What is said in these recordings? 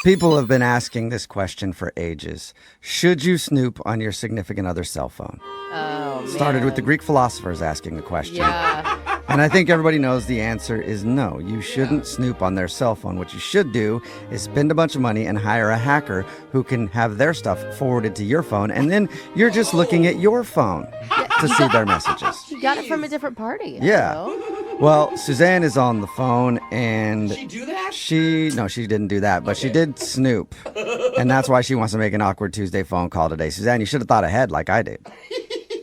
People have been asking this question for ages. Should you snoop on your significant other's cell phone? Oh, Started with the man. Greek philosophers asking the question. Yeah. And I think everybody knows the answer is no. You shouldn't snoop on their cell phone. What you should do is spend a bunch of money and hire a hacker who can have their stuff forwarded to your phone, and then you're just looking at your phone to see their messages. You got it from a different party. Yeah. I don't know. Well, Suzanne is on the phone, and Did she do that? no, she didn't do that, but she did snoop. And that's why she wants to make an awkward Tuesday phone call today. Suzanne, you should have thought ahead like I did.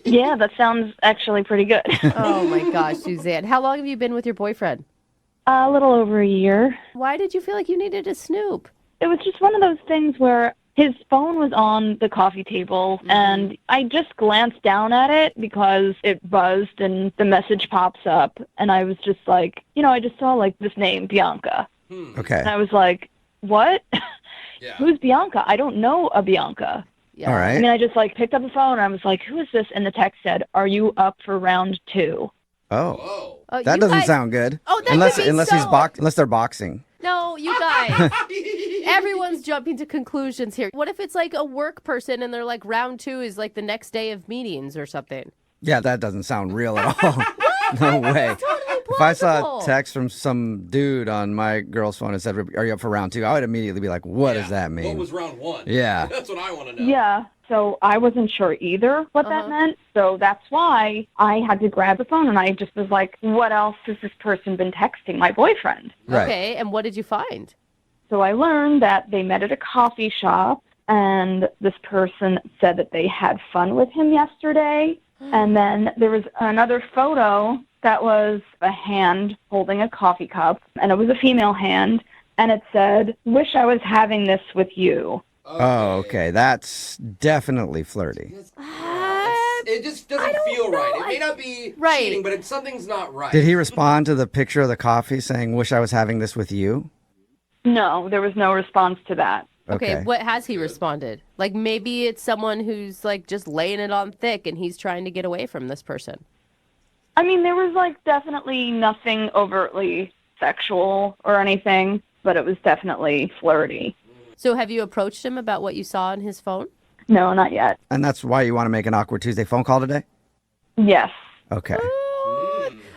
Yeah, that sounds actually pretty good. Oh, my gosh, Suzanne. How long have you been with your boyfriend? A little over a year. Why did you feel like you needed to snoop? It was just one of those things where his phone was on the coffee table, and I just glanced down at it because it buzzed and the message pops up. And I was just like, I just saw like this name, Bianca. Okay. And I was like, what? Yeah. Who's Bianca? I don't know a Bianca. Yeah. All I right. mean, I just like picked up the phone and I was like, who is this? And the text said, are you up for round 2? Oh, Whoa. Oh, that you doesn't guys- sound good. Oh, that unless could be unless so- unless they're boxing. No, you guys. Everyone's jumping to conclusions here. What if it's like a work person and they're like round 2 is like the next day of meetings or something? Yeah, that doesn't sound real at all. No way. Totally If I saw plausible. a text from some dude on my girl's phone and said, "Are you up for round 2?" I would immediately be like, "What does that mean?" What was round 1? Yeah. That's what I want to know. Yeah. So I wasn't sure either what that meant. So that's why I had to grab the phone and I just was like, what else has this person been texting my boyfriend? Right. Okay, and what did you find? So I learned that they met at a coffee shop and this person said that they had fun with him yesterday. And then there was another photo that was a hand holding a coffee cup, and it was a female hand, and it said, wish I was having this with you. Oh, okay. That's definitely flirty. It just doesn't feel right. It may not be Right. cheating, but something's not right. Did he respond to the picture of the coffee saying, "Wish I was having this with you"? No, there was no response to that. Okay, what has he responded? Like maybe it's someone who's like just laying it on thick and he's trying to get away from this person. I mean, there was like definitely nothing overtly sexual or anything, but it was definitely flirty. So have you approached him about what you saw on his phone? No, not yet. And that's why you want to make an awkward Tuesday phone call today? Yes. Okay.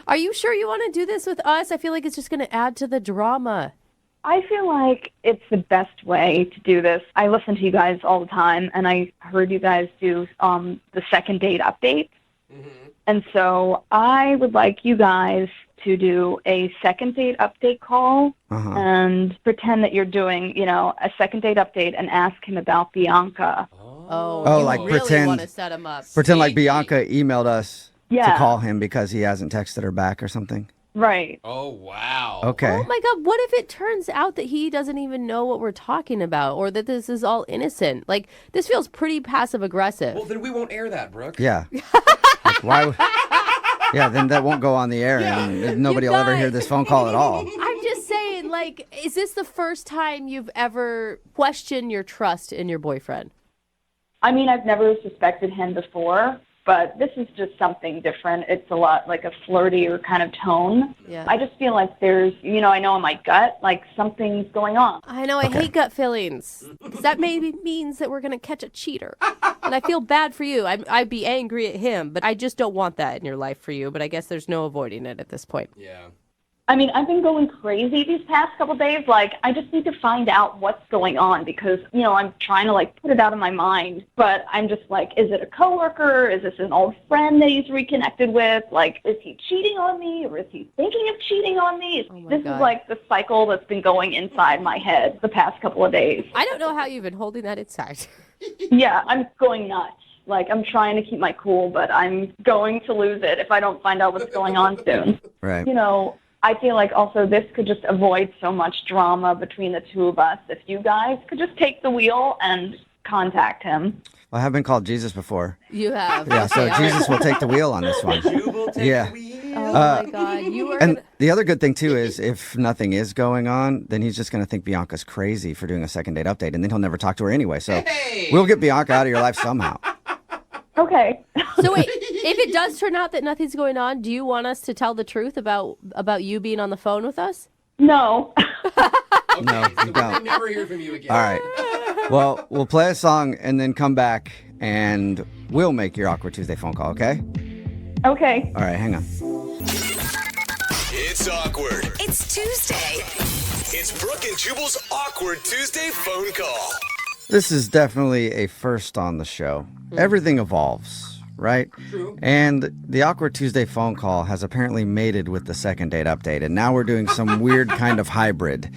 Are you sure you want to do this with us? I feel like it's just going to add to the drama. I feel like it's the best way to do this. I listen to you guys all the time, and I heard you guys do the second date update. And so I would like you guys to do a second date update call and pretend that you're doing, a second date update and ask him about Bianca. Oh, you like really pretend- want to set him up. Pretend like Bianca emailed us to Yeah. call him because he hasn't texted her back or something. Right. Oh, wow. Okay. Oh my God, what if it turns out that he doesn't even know what we're talking about or that this is all innocent? Like, this feels pretty passive aggressive. Well, then we won't air that, Brooke. Yeah. Like, why? Yeah, then that won't go on the air, and nobody will ever hear this phone call at all. I'm just saying, like, is this the first time you've ever questioned your trust in your boyfriend? I mean, I've never suspected him before, but this is just something different. It's a lot like a flirtier kind of tone. Yeah. I just feel like there's, I know in my gut, like something's going on. I know, I hate gut feelings. 'Cause that maybe means that we're going to catch a cheater. And I feel bad for you. I'd be angry at him, but I just don't want that in your life for you. But I guess there's no avoiding it at this point. Yeah. I mean, I've been going crazy these past couple days. Like, I just need to find out what's going on because, I'm trying to, put it out of my mind. But I'm just like, is it a coworker? Is this an old friend that he's reconnected with? Like, is he cheating on me or is he thinking of cheating on me? Oh my This God. is like the cycle that's been going inside my head the past couple of days. I don't know how you've been holding that inside. Yeah, I'm going nuts. Like, I'm trying to keep my cool, but I'm going to lose it if I don't find out what's going on soon. Right. I feel like also this could just avoid so much drama between the two of us if you guys could just take the wheel and contact him. Well, I have been called Jesus before. You have. Yeah, so Okay, all right. Jesus will take the wheel on this one. Jubal, take Yeah. the wheel. Oh my God. You are. And the other good thing, too, is if nothing is going on, then he's just going to think Bianca's crazy for doing a second date update, and then he'll never talk to her anyway. So Hey! we'll get Bianca out of your life somehow. Okay. So wait, if it does turn out that nothing's going on, do you want us to tell the truth about you being on the phone with us? No. Okay, No, so you we may don't. never hear from you again. All right. Well, we'll play a song and then come back and we'll make your Awkward Tuesday phone call, okay? Okay. All right, hang on. It's awkward. It's Tuesday. It's Brooke and Jubal's Awkward Tuesday phone call. This is definitely a first on the show. Everything evolves, right? True. And the Awkward Tuesday phone call has apparently mated with the second date update, and now we're doing some weird kind of hybrid.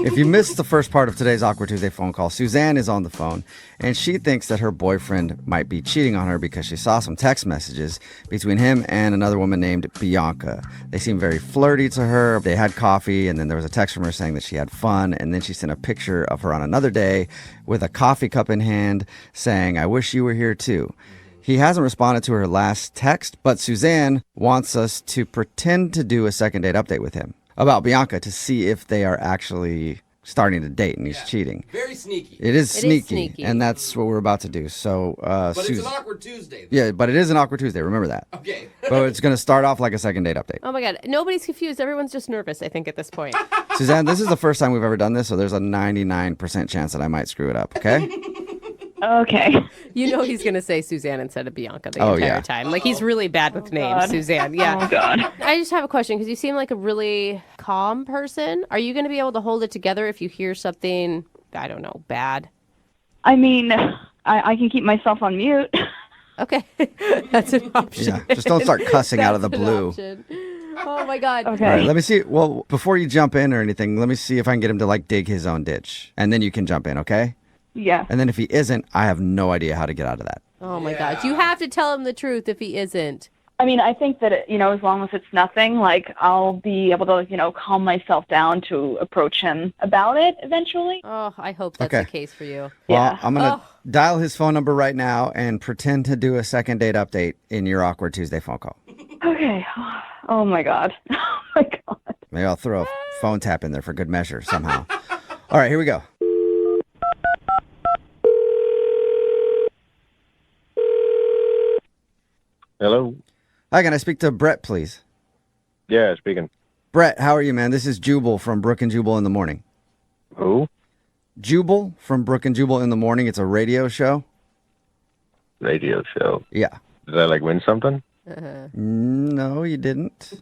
If you missed the first part of today's Awkward Tuesday phone call, Suzanne is on the phone, and she thinks that her boyfriend might be cheating on her because she saw some text messages between him and another woman named Bianca. They seemed very flirty to her. They had coffee, and then there was a text from her saying that she had fun, and then she sent a picture of her on another day with a coffee cup in hand saying, "I wish you were here too." He hasn't responded to her last text, but Suzanne wants us to pretend to do a second date update with him about Bianca to see if they are actually starting to date and he's cheating. Very sneaky. It is sneaky, sneaky. and that's what we're about to do. So, But it's an awkward Tuesday. yeah, but it is an Awkward Tuesday. Remember that. Okay. But it's going to start off like a second date update. Oh my God. Nobody's confused. Everyone's just nervous, I think, at this point. Suzanne, this is the first time we've ever done this, so there's a 99% chance that I might screw it up, okay? Okay. You know he's going to say Suzanne instead of Bianca the Oh, entire yeah. time. Like, he's really bad with names, God. Suzanne. Yeah. Oh, God. I just have a question because you seem like a really calm person. Are you going to be able to hold it together if you hear something, I don't know, bad? I mean, I can keep myself on mute. Okay. That's an option. Yeah, just don't start cussing out of the That's an blue. option. Oh my God. Okay. All right, let me see. Well, before you jump in or anything, let me see if I can get him to like dig his own ditch. And then you can jump in, okay? Yeah. And then if he isn't, I have no idea how to get out of that. Oh my God. You have to tell him the truth if he isn't. I mean, I think that, as long as it's nothing, like, I'll be able to, calm myself down to approach him about it eventually. Oh, I hope that's Okay. the case for you. Well, Yeah. I'm going to dial his phone number right now and pretend to do a second date update in your Awkward Tuesday phone call. Okay. Oh, my God. Oh, my God. Maybe I'll throw a phone tap in there for good measure somehow. All right, here we go. Hello. Hi, can I speak to Brett, please? Yeah, speaking. Brett, how are you, man? This is Jubal from Brooke and Jubal in the Morning. Who? Jubal from Brooke and Jubal in the Morning. It's a radio show. Radio show. Yeah. Did I win something? No, you didn't.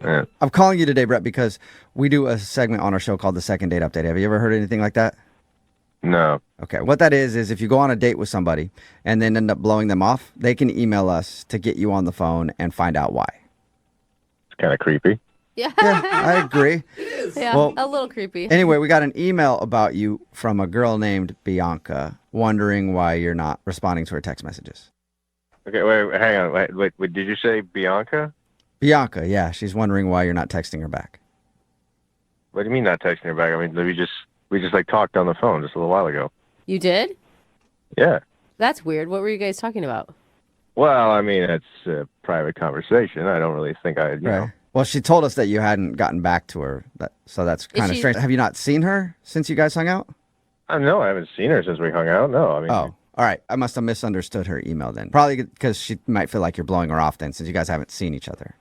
Yeah. I'm calling you today, Brett, because we do a segment on our show called the Second Date Update. Have you ever heard anything like that? No. Okay. What that is if you go on a date with somebody and then end up blowing them off, they can email us to get you on the phone and find out why. It's kind of creepy. Yeah. Yeah, I agree. Yeah. Well, a little creepy. Anyway, we got an email about you from a girl named Bianca wondering why you're not responding to her text messages. Okay, wait, hang on. Wait, did you say Bianca? Bianca, yeah, she's wondering why you're not texting her back. What do you mean not texting her back? I mean, we just talked on the phone just a little while ago. You did? Yeah. That's weird. What were you guys talking about? Well, I mean, it's a private conversation. I don't really think you know. Well, she told us that you hadn't gotten back to her, so that's kind of she- strange. Have you not seen her since you guys hung out? No, I haven't seen her since we hung out. No, I mean. Oh, all right. I must have misunderstood her email then. Probably because she might feel like you're blowing her off then, since you guys haven't seen each other.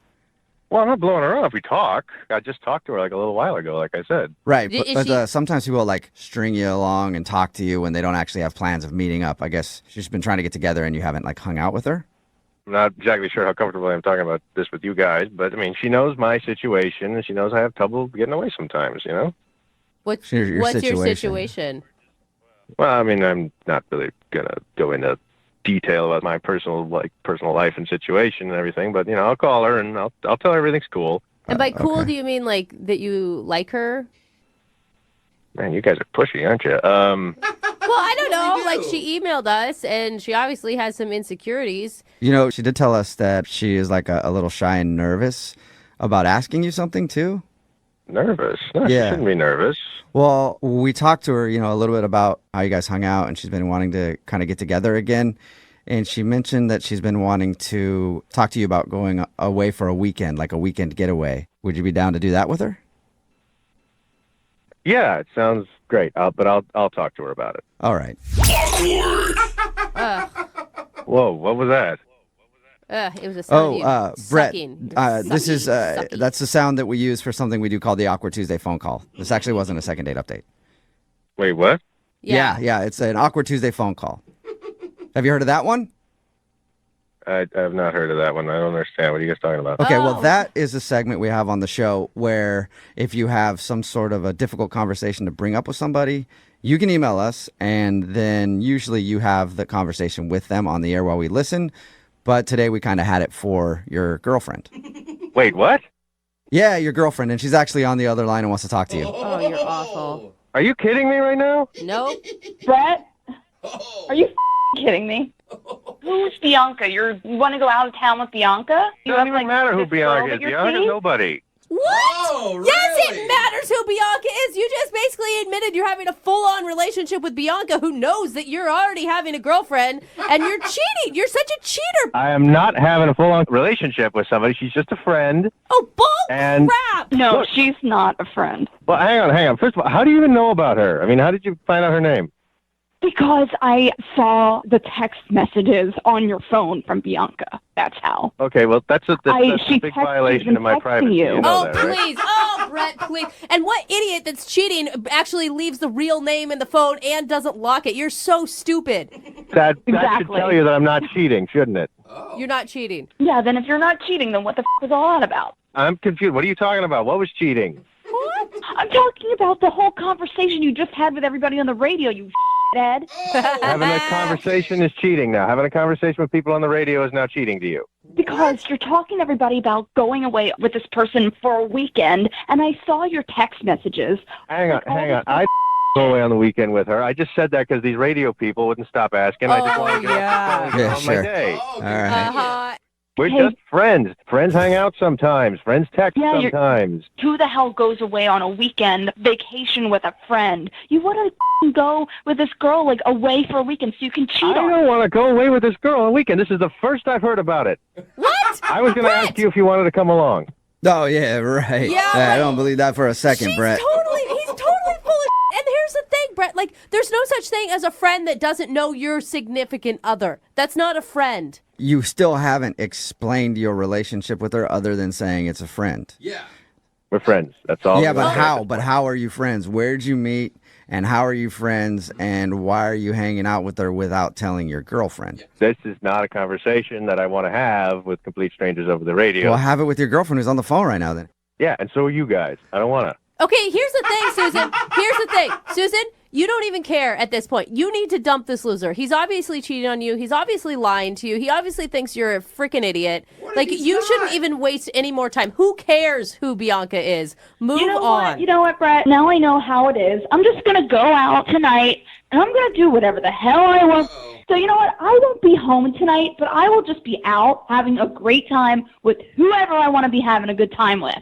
Well, I'm not blowing her off. We talk. I just talked to her like a little while ago, like I said. Right, Is but she- sometimes people like string you along and talk to you when they don't actually have plans of meeting up. I guess she's been trying to get together and you haven't like hung out with her. I'm not exactly sure how comfortable I am talking about this with you guys, but I mean, she knows my situation, and she knows I have trouble getting away sometimes, you know? What's Your your situation. situation? Well, I mean, I'm not really going to go into detail about my personal life and situation and everything, but, I'll call her and I'll tell her everything's cool. And by cool, okay. do you mean like that you like her? Man, you guys are pushy, aren't you? Well, I don't know. do? Like she emailed us, and she obviously has some insecurities. She did tell us that she is like a little shy and nervous about asking you something too. Nervous? No, Yeah. she shouldn't be nervous. Well, we talked to her, a little bit about how you guys hung out, and she's been wanting to kind of get together again. And she mentioned that she's been wanting to talk to you about going away for a weekend, like a weekend getaway. Would you be down to do that with her? Yeah, it sounds great, but I'll talk to her about it. All right. Whoa, what was that? It was a sound you Brett, sucking. this is Sucky. that's the sound that we use for something we do called the Awkward Tuesday phone call. This actually wasn't a second date update. Wait, what? Yeah, it's an Awkward Tuesday phone call. Have you heard of that one? I have not heard of that one. I don't understand. What are you guys talking about? Okay, well, Oh. that is a segment we have on the show where if you have some sort of a difficult conversation to bring up with somebody, you can email us, and then usually you have the conversation with them on the air while we listen. But today we kind of had it for your girlfriend. Wait, what? Yeah, your girlfriend, and she's actually on the other line and wants to talk to you. Oh, you're awful. Are you kidding me right now? Nope. Brett, are you kidding me? Who's Bianca? You want to go out of town with Bianca? It doesn't even matter who this girl Bianca that is. you're Bianca's seeing? nobody. What? Oh, Yes, really? it matters who Bianca is. You just basically admitted you're having a full-on relationship with Bianca, who knows that you're already having a girlfriend, and you're cheating. You're such a cheater. I am not having a full-on relationship with somebody. She's just a friend. Oh, bull And- crap. No, Look. she's not a friend. Well, hang on. First of all, how do you even know about her? I mean, how did you find out her name? Because I saw the text messages on your phone from Bianca. That's how. Okay, well, that's a she big texted violation and of my texted privacy. you. You know Oh, that, right? please. Oh, Brett, please. And what idiot that's cheating actually leaves the real name in the phone and doesn't lock it? You're so stupid. That should Exactly. tell you that I'm not cheating, shouldn't it? You're not cheating. Yeah, then if you're not cheating, then what the was all that about? I'm confused. What are you talking about? What was cheating? What? I'm talking about the whole conversation you just had with everybody on the radio, you Ed. Having a conversation is cheating now. Having a conversation with people on the radio is now cheating to you. Because you're talking to everybody about going away with this person for a weekend, and I saw your text messages. Hang on. I go away on the weekend with her. I just said that because these radio people wouldn't stop asking. I just Oh, wanted to yeah. Yeah, on sure. my day. All right. Uh-huh. We're Hey. just friends. Friends hang out sometimes. Friends text Yeah, you're- sometimes. Who the hell goes away on a weekend vacation with a friend? You want to go with this girl like away for a weekend so you can cheat I on her. don't want to go away with this girl on a weekend. This is the first I've heard about it. What? I was going to ask you if you wanted to come along. Oh, yeah, right. Yeah, I but- don't believe that for a second, He's Brett. totally full of and here's the thing, Brett, like, there's no such thing as a friend that doesn't know your significant other. That's not a friend. You still haven't explained your relationship with her other than saying it's a friend. Yeah. We're friends. That's all. Yeah, I'm but gonna say. how? But how are you friends? Where'd you meet? And how are you friends? And why are you hanging out with her without telling your girlfriend? This is not a conversation that I want to have with complete strangers over the radio. Well, have it with your girlfriend who's on the phone right now then. Yeah, and so are you guys. I don't want to. Okay, here's the thing, Susan. Here's the thing. Susan, you don't even care at this point. You need to dump this loser. He's obviously cheating on you. He's obviously lying to you. He obviously thinks you're a freaking idiot. Like, you shouldn't even waste any more time. Who cares who Bianca is? Move You know on. what? You know what, Brett? Now I know how it is. I'm just going to go out tonight, and I'm going to do whatever the hell I want. So you know what? I won't be home tonight, but I will just be out having a great time with whoever I want to be having a good time with.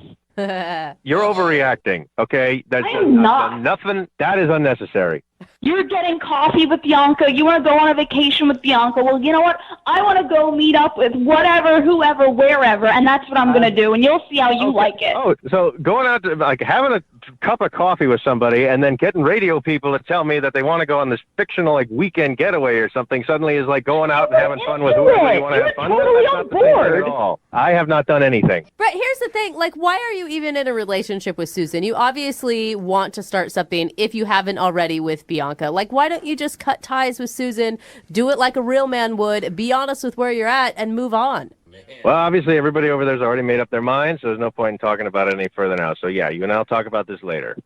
You're overreacting, okay? That's I'm not. nothing. That is unnecessary. You're getting coffee with Bianca. You want to go on a vacation with Bianca. Well, you know what? I want to go meet up with whatever, whoever, wherever, and that's what I'm going to do, and you'll see how you like it. Oh, so going out to, like, having a cup of coffee with somebody and then getting radio people to tell me that they want to go on this fictional, like, weekend getaway or something suddenly is like going out and having fun with into whoever it. you want to You're have fun with. totally That's on not the same thing board. at all. I have not done anything. Brett, here's the thing. Like, why are you even in a relationship with Susan? You obviously want to start something if you haven't already with Bianca. Like, why don't you just cut ties with Susan, do it like a real man would, be honest with where you're at, and move on? Well, obviously everybody over there's already made up their minds, so there's no point in talking about it any further now. So yeah, you and I'll talk about this later.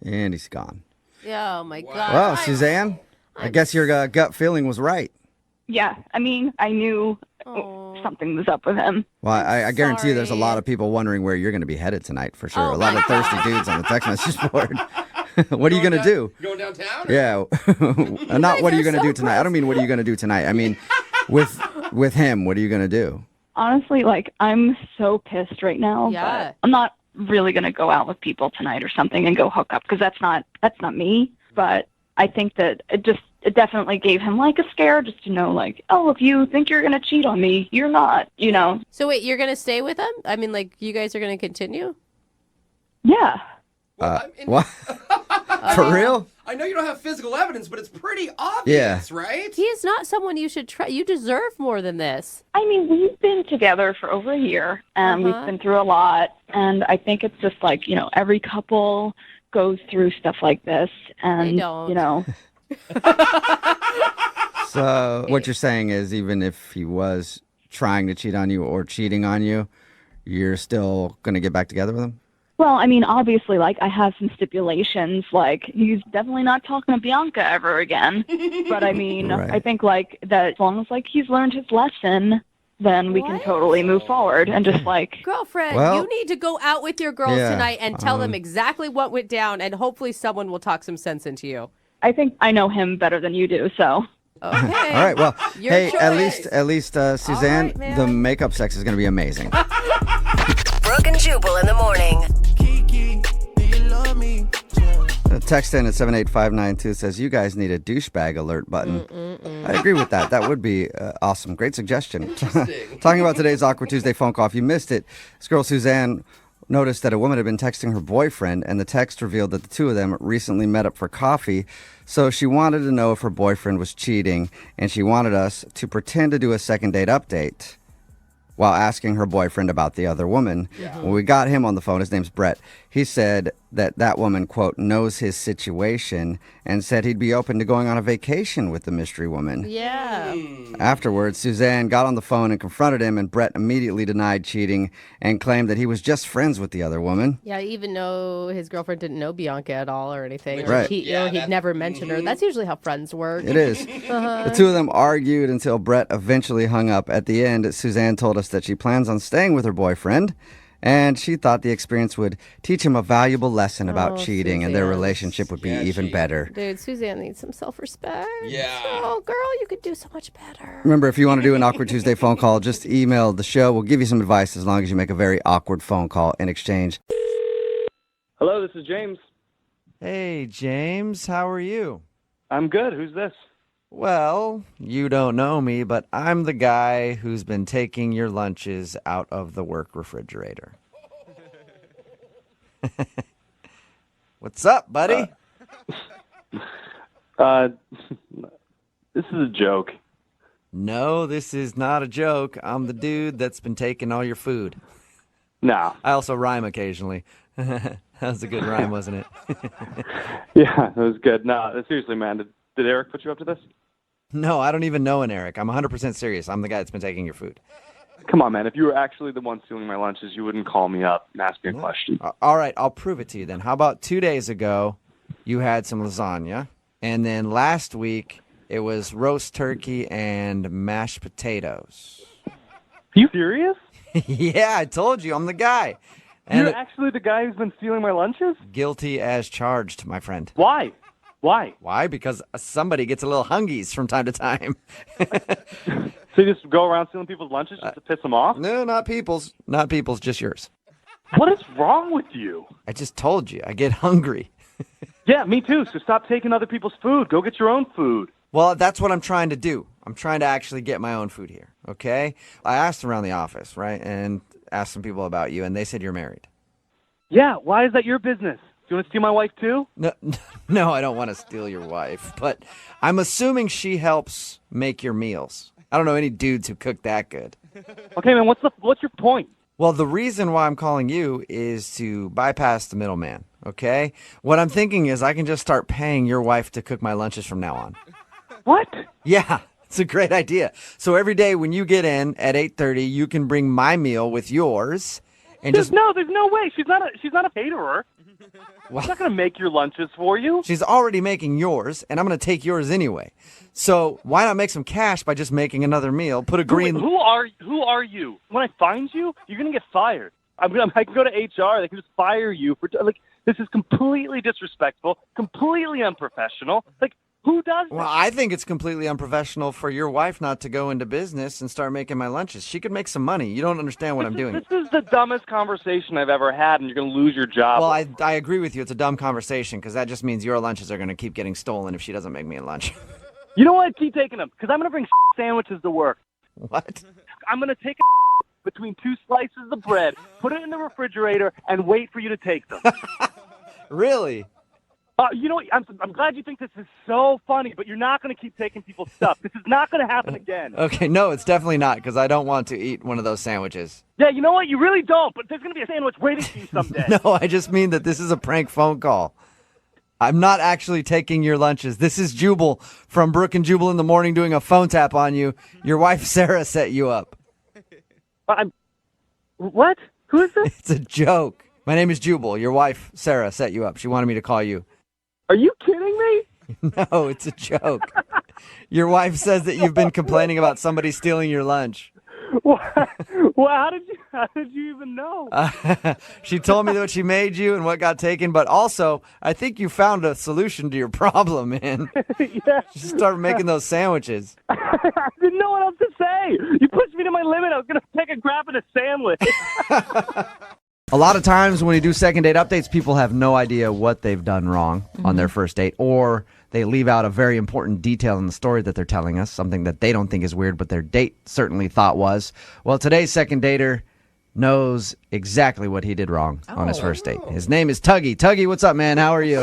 And he's gone. Oh, my God. Well, Suzanne, I guess your gut feeling was right. Yeah, I mean, I knew something was up with him. Well, I guarantee you there's a Sorry. lot of people wondering where you're going to be headed tonight for sure. Oh, a lot my of thirsty dudes on the text message board. What are you going to do? Going downtown? Yeah. Not what are you guys are going to do so tonight? I don't mean what are you going to do tonight. I mean with him, what are you going to do? Honestly, like, I'm so pissed right now. Yeah. But I'm not really going to go out with people tonight or something and go hook up because that's not me. But I think that it definitely gave him like a scare just to know, like, oh, if you think you're going to cheat on me, you're not, you know. So wait, you're going to stay with him? I mean, like, you guys are going to continue? Yeah. What? For real? I know you don't have physical evidence, but it's pretty obvious, right? He is not someone you should try. You deserve more than this. I mean, we've been together for over a year, and we've been through a lot. And I think it's just like, every couple goes through stuff like this. And, They don't. So what you're saying is even if he was trying to cheat on you or cheating on you, you're still going to get back together with him? Well, I mean, obviously, like, I have some stipulations. Like, he's definitely not talking to Bianca ever again. But, I mean, Right. I think, like, that as long as, like, he's learned his lesson, then we can totally move forward and just, like... Girlfriend, Well, you need to go out with your girls yeah, tonight and tell them exactly what went down, and hopefully someone will talk some sense into you. I think I know him better than you do, so... Okay. All right, well, Your hey, choice. at least Suzanne, right, man. the makeup sex is going to be amazing. Brooke and Jubal in the morning. Text in at 78592 says, you guys need a douchebag alert button. I agree with that. That would be awesome. Great suggestion. Talking about today's Awkward Tuesday phone call. If you missed it, this girl Suzanne noticed that a woman had been texting her boyfriend, and the text revealed that the two of them recently met up for coffee. So she wanted to know if her boyfriend was cheating, and she wanted us to pretend to do a second date update while asking her boyfriend about the other woman. When we got him on the phone, his name's Brett, he said that woman, quote, knows his situation and said he'd be open to going on a vacation with the mystery woman. Yeah. Afterwards, Suzanne got on the phone and confronted him, and Brett immediately denied cheating and claimed that he was just friends with the other woman. Yeah, even though his girlfriend didn't know Bianca at all or anything. Or Right. he'd never mentioned her. That's usually how friends work. It is. The two of them argued until Brett eventually hung up. At the end, Suzanne told us that she plans on staying with her boyfriend, and she thought the experience would teach him a valuable lesson about cheating, and their Suzanne. relationship would be even better. Dude, Suzanne needs some self-respect. Yeah. Oh, girl, you could do so much better. Remember, if you want to do an Awkward Tuesday phone call, just email the show. We'll give you some advice as long as you make a very awkward phone call in exchange. Hello, this is James. Hey, James, how are you? I'm good. Who's this? Well, you don't know me, but I'm the guy who's been taking your lunches out of the work refrigerator. What's up, buddy? This is a joke. No, this is not a joke. I'm the dude that's been taking all your food. No. I also rhyme occasionally. That was a good rhyme, wasn't it? Yeah, that was good. No, seriously, man. Did Eric put you up to this? No, I don't even know an Eric. I'm 100% serious. I'm the guy that's been taking your food. Come on, man. If you were actually the one stealing my lunches, you wouldn't call me up and ask me a question. All right, I'll prove it to you then. How about 2 days ago, you had some lasagna, and then last week, it was roast turkey and mashed potatoes. Are you serious? Yeah, I told you. I'm the guy. And You're actually the guy who's been stealing my lunches? guilty as charged, my friend. Why? Why? Why? Because somebody gets a little hungies from time to time. So you just go around stealing people's lunches just to piss them off? No, not people's. Not people's, just yours. What is wrong with you? I just told you. I get hungry. Yeah, me too. So stop taking other people's food. Go get your own food. Well, that's what I'm trying to do. I'm trying to actually get my own food here, okay? I asked around the office, right, and asked some people about you, and they said you're married. Yeah, why is that your business? Do you want to steal my wife too? No, I don't want to steal your wife, but I'm assuming she helps make your meals. I don't know any dudes who cook that good. Okay, man, what's your point? Well, the reason why I'm calling you is to bypass the middleman, okay? What I'm thinking is I can just start paying your wife to cook my lunches from now on. What? Yeah, it's a great idea. So every day when you get in at 8:30, you can bring my meal with yours and There's no way. She's not a caterer. She's not going to make your lunches for you. She's already making yours, and I'm going to take yours anyway. So why not make some cash by just making another meal? Put a green... Who are you? When I find you, you're going to get fired. I can go to HR. They can just fire you for this is completely disrespectful, completely unprofessional. Who does that? Well, I think it's completely unprofessional for your wife not to go into business and start making my lunches. She could make some money. You don't understand what I'm doing. This is the dumbest conversation I've ever had, and you're going to lose your job. Well, I agree with you. It's a dumb conversation because that just means your lunches are going to keep getting stolen if she doesn't make me a lunch. You know what? Keep taking them, because I'm going to bring sandwiches to work. What? I'm going to take between two slices of bread, put it in the refrigerator, and wait for you to take them. Really? You know, I'm glad you think this is so funny, but you're not going to keep taking people's stuff. This is not going to happen again. Okay, no, it's definitely not, because I don't want to eat one of those sandwiches. Yeah, you know what? You really don't, but there's going to be a sandwich waiting for you someday. No, I just mean that this is a prank phone call. I'm not actually taking your lunches. This is Jubal from Brooke and Jubal in the morning doing a phone tap on you. Your wife, Sarah, set you up. What? Who is this? It's a joke. My name is Jubal. Your wife, Sarah, set you up. She wanted me to call you. Are you kidding me? No, it's a joke. Your wife says that you've been complaining about somebody stealing your lunch. Well, how did you even know? She told me what she made you and what got taken, but also, I think you found a solution to your problem, man. Yeah. Just start making those sandwiches. I didn't know what else to say. You pushed me to my limit. I was going to take a grab at a sandwich. A lot of times when we do second date updates, people have no idea what they've done wrong on their first date, or they leave out a very important detail in the story that they're telling us, something that they don't think is weird, but their date certainly thought was. Well, today's second dater knows exactly what he did wrong on his first date. His name is Tuggy. Tuggy, what's up, man? How are you?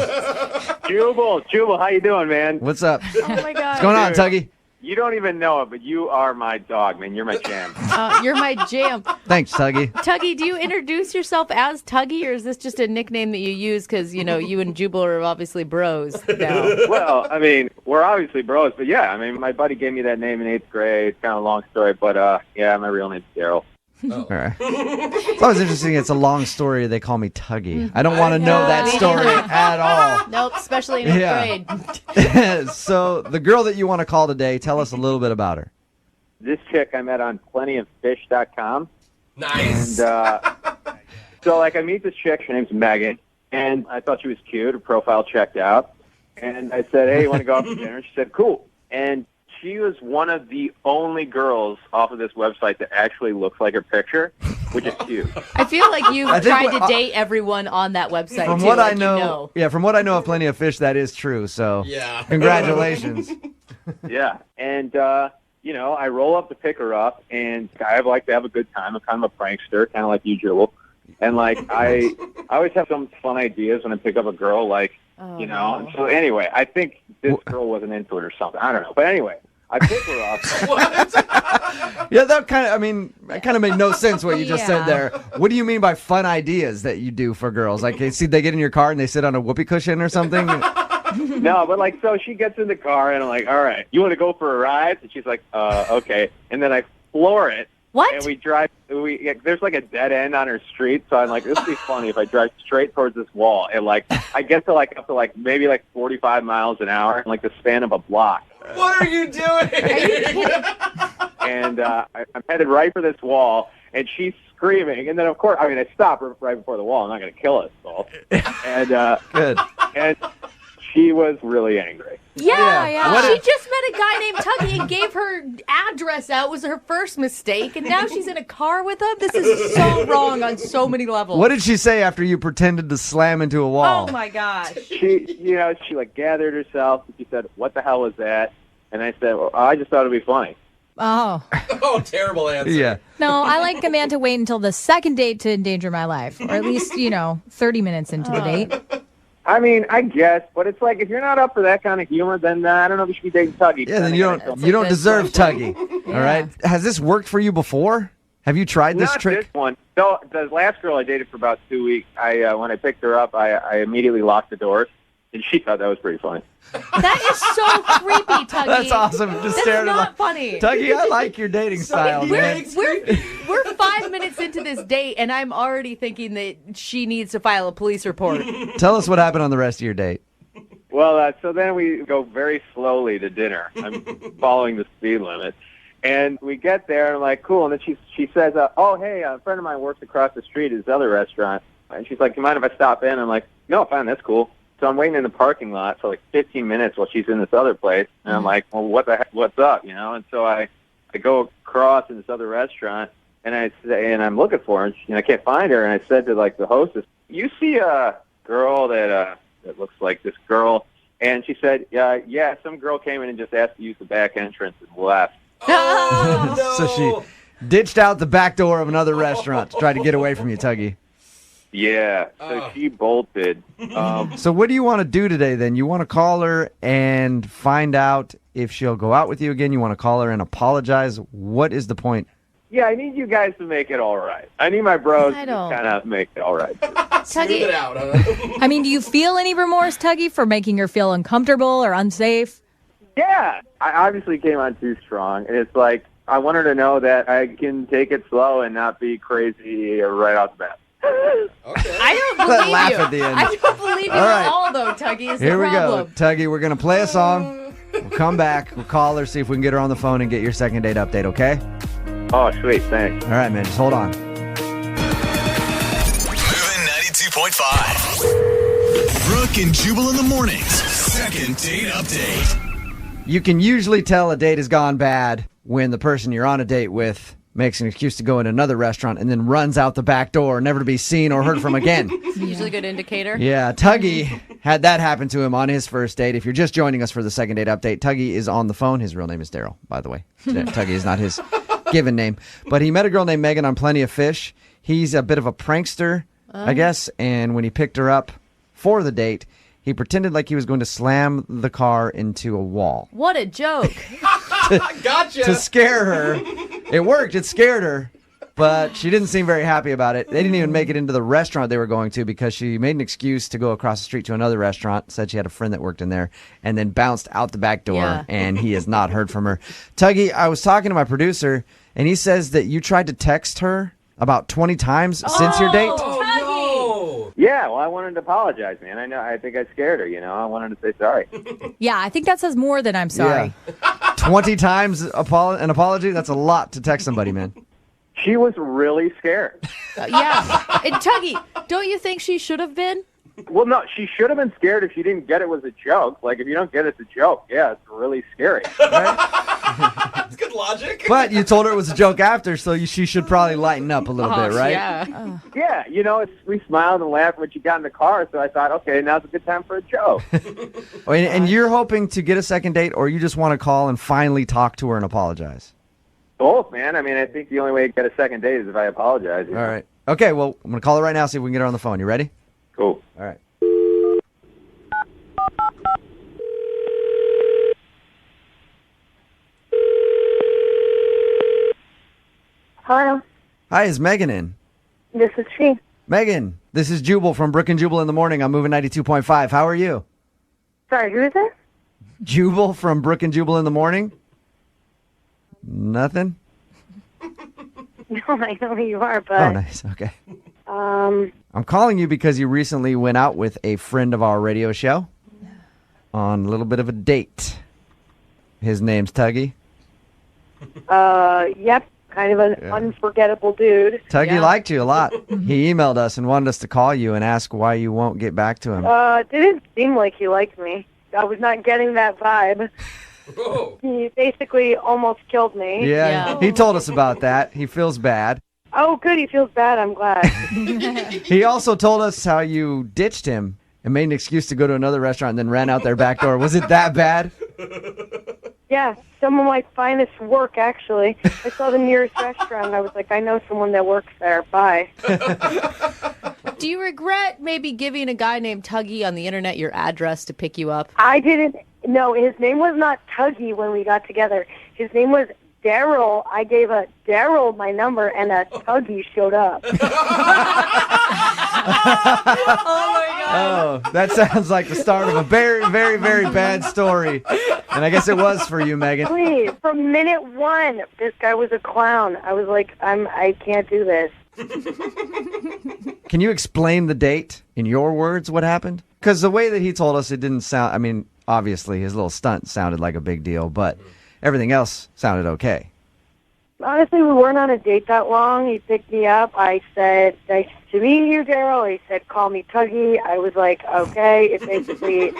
Jubal, how you doing, man? What's up? Oh, my God. What's going on, Tuggy? You don't even know it, but you are my dog, man. You're my jam. You're my jam. Thanks, Tuggy. Tuggy, do you introduce yourself as Tuggy, or is this just a nickname that you use because, you know, you and Jubal are obviously bros now? Well, I mean, we're obviously bros, but yeah, I mean, my buddy gave me that name in 8th grade. It's kind of a long story, but yeah, my real name's Daryl. All right. It's always interesting. It's a long story. They call me Tuggy. I don't want to know that story at all. Nope, especially in 8th grade. So the girl that you want to call today, tell us a little bit about her. This chick I met on plentyoffish.com. Nice. And so, like, I meet this chick. Her name's Megan, and I thought she was cute. Her profile checked out. And I said, hey, you want to go out for dinner? She said, cool. And she was one of the only girls off of this website that actually looks like her picture, which is cute. I feel like you've tried to date everyone on that website. From too, what like I know, you know. yeah, from what I know of Plenty of Fish, that is true. So, Yeah. Congratulations. Yeah. And, you know, I roll up to pick her up, and I like to have a good time. I'm kind of a prankster, kind of like you, Jewel. And, like, I always have some fun ideas when I pick up a girl, like, you know. So, anyway, I think this girl wasn't into it or something. I don't know. But anyway, I pick her up. Yeah, that kind of, I mean, that kind of made no sense what you just said there. What do you mean by fun ideas that you do for girls? Like, see, they get in your car and they sit on a whoopee cushion or something? No, but like, so she gets in the car and I'm like, all right, you want to go for a ride? And she's like, okay. And then I floor it. What? And we drive, there's like a dead end on her street. So I'm like, this would be funny if I drive straight towards this wall. And like, I get to like, up to like, maybe like 45 miles an hour, in like the span of a block. What are you doing? Are you kidding? And I'm headed right for this wall, and she's screaming. And then, of course, I mean, I stop right before the wall. I'm not going to kill us all. And Good. And she was really angry. Yeah. She just met a guy named Tuggy and gave her address out. It was her first mistake, and now she's in a car with him. This is so wrong on so many levels. What did she say after you pretended to slam into a wall? Oh my gosh. She like gathered herself, and she said, "What the hell was that?" And I said, "Well, I just thought it'd be funny." Oh. Oh, terrible answer. Yeah. No, I like a man to wait until the second date to endanger my life, or at least, 30 minutes into the date. I mean, I guess, but it's like, if you're not up for that kind of humor, then I don't know if you should be dating Tuggy. Yeah, then you don't deserve Tuggy. All right. Has this worked for you before? Have you tried this Not trick? this one. So the last girl I dated for about 2 weeks, when I picked her up, I immediately locked the doors, and she thought that was pretty funny. That is so creepy, Tuggy. That's awesome. Just That's staring at not funny. Tuggy, I like your dating style, man. We're 5 minutes into this date, and I'm already thinking that she needs to file a police report. Tell us what happened on the rest of your date. Well, so then we go very slowly to dinner. I'm following the speed limit. And we get there, and I'm like, cool. And then she says, oh, hey, a friend of mine works across the street at this other restaurant. And she's like, do you mind if I stop in? I'm like, no, fine, that's cool. So I'm waiting in the parking lot for like 15 minutes while she's in this other place. And I'm like, well, what the heck, what's up, And so I go across in this other restaurant, and I'm looking for her, and I can't find her. And I said to like the hostess, you see a girl that looks like this girl? And she said, yeah, some girl came in and just asked to use the back entrance and left. Oh, no. So she ditched out the back door of another restaurant to try to get away from you, Tuggy. Yeah, so she bolted. So what do you want to do today then? You want to call her and find out if she'll go out with you again? You want to call her and apologize? What is the point? Yeah, I need you guys to make it all right. I need my bros I to don't- kind of make it all right. Smooth it out, huh? I mean, do you feel any remorse, Tuggy, for making her feel uncomfortable or unsafe? Yeah, I obviously came on too strong. And it's like, I want her to know that I can take it slow and not be crazy right off the bat. Okay. I don't believe Laugh you. at the end. I don't believe you All right. at all, though, Tuggy. Is Here the we problem. go. Tuggy, we're going to play a song. We'll come back. We'll call her, see if we can get her on the phone and get your second date update, okay? Oh, sweet, thanks. All right, man. Just hold on. Moving 92.5. Brooke and Jubal in the mornings. Second date update. You can usually tell a date has gone bad when the person you're on a date with makes an excuse to go in another restaurant and then runs out the back door, never to be seen or heard from again. Usually a good indicator. Yeah, Tuggy had that happen to him on his first date. If you're just joining us for the second date update, Tuggy is on the phone. His real name is Daryl, by the way. Tuggy is not his given name. But he met a girl named Megan on Plenty of Fish. He's a bit of a prankster, I guess. And when he picked her up for the date, he pretended like he was going to slam the car into a wall What a joke. Gotcha. to scare her. It worked. It scared her. But she didn't seem very happy about it. They didn't even make it into the restaurant they were going to because she made an excuse to go across the street to another restaurant, said she had a friend that worked in there, and then bounced out the back door, Yeah. and he has not heard from her. Tuggy, I was talking to my producer, and he says that you tried to text her about 20 times since your date. Oh, no. Yeah, well, I wanted to apologize, man. I think I scared her, I wanted to say sorry. Yeah, I think that says more than I'm sorry. Yeah. 20 times an apology? That's a lot to text somebody, man. She was really scared. Yeah. And Tuggy, don't you think she should have been? Well, no, she should have been scared if she didn't get it was a joke. Like, if you don't get it's a joke, yeah, it's really scary. That's good logic. But you told her it was a joke after, so she should probably lighten up a little bit, right? Yeah. Yeah, we smiled and laughed when she got in the car, so I thought, okay, now's a good time for a joke. And you're hoping to get a second date, or you just want to call and finally talk to her and apologize? Both, man. I mean, I think the only way to get a second date is if I apologize. All right. Okay, well, I'm going to call her right now, see if we can get her on the phone. You ready? Cool. All right. Hello, Hi, is Megan in? this is she. Megan, this is Jubal from Brooke and Jubal in the morning. I'm moving 92.5. How are you? Sorry, who is this? Jubal from Brooke and Jubal in the morning? Nothing? No, I know who you are, but Oh, nice. Okay. I'm calling you because you recently went out with a friend of our radio show on a little bit of a date. His name's Tuggy. Yep, kind of an unforgettable dude. Tuggy liked you a lot. He emailed us and wanted us to call you and ask why you won't get back to him. Didn't seem like he liked me. I was not getting that vibe. Whoa. He basically almost killed me. Yeah, Yeah. he told us about that. He feels bad. Oh, good, he feels bad. I'm glad. He also told us how you ditched him and made an excuse to go to another restaurant and then ran out their back door. Was it that bad? Yeah, some of my finest work, actually. I saw the nearest restaurant, and I was like, I know someone that works there. Bye. Do you regret maybe giving a guy named Tuggy on the internet your address to pick you up? I didn't. No, his name was not Tuggy when we got together. His name was Daryl. I gave a Daryl my number, and a Tuggy showed up. Oh, that sounds like the start of a very, very, very bad story. And I guess it was for you, Megan. Please, from minute one, this guy was a clown. I was like, I can't do this. Can you explain the date in your words what happened? Because the way that he told us, it didn't sound, I mean, obviously his little stunt sounded like a big deal, but everything else sounded okay. Honestly, we weren't on a date that long. He picked me up. I said, nice to meet you, Daryl. He said, call me Tuggy. I was like, okay. It basically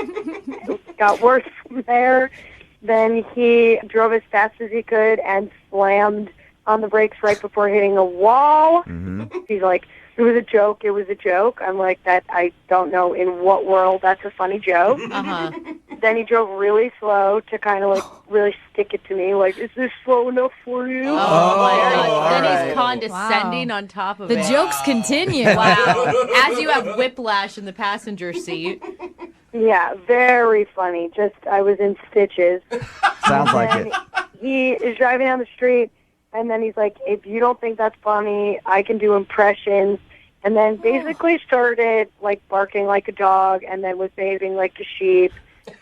got worse from there. Then he drove as fast as he could and slammed on the brakes right before hitting a wall. He's like, it was a joke. It was a joke. I'm like, that. I don't know in what world that's a funny joke. then he drove really slow to kind of like really stick it to me. Like, is this slow enough for you? Oh, my God. Then right. he's condescending on top of The it. jokes continue. Wow. As you have whiplash in the passenger seat. Yeah, very funny. Just, I was in stitches. Sounds like it. He is driving down the street, and then he's like, if you don't think that's funny, I can do impressions. And then basically started, like, barking like a dog and then was behaving like a sheep.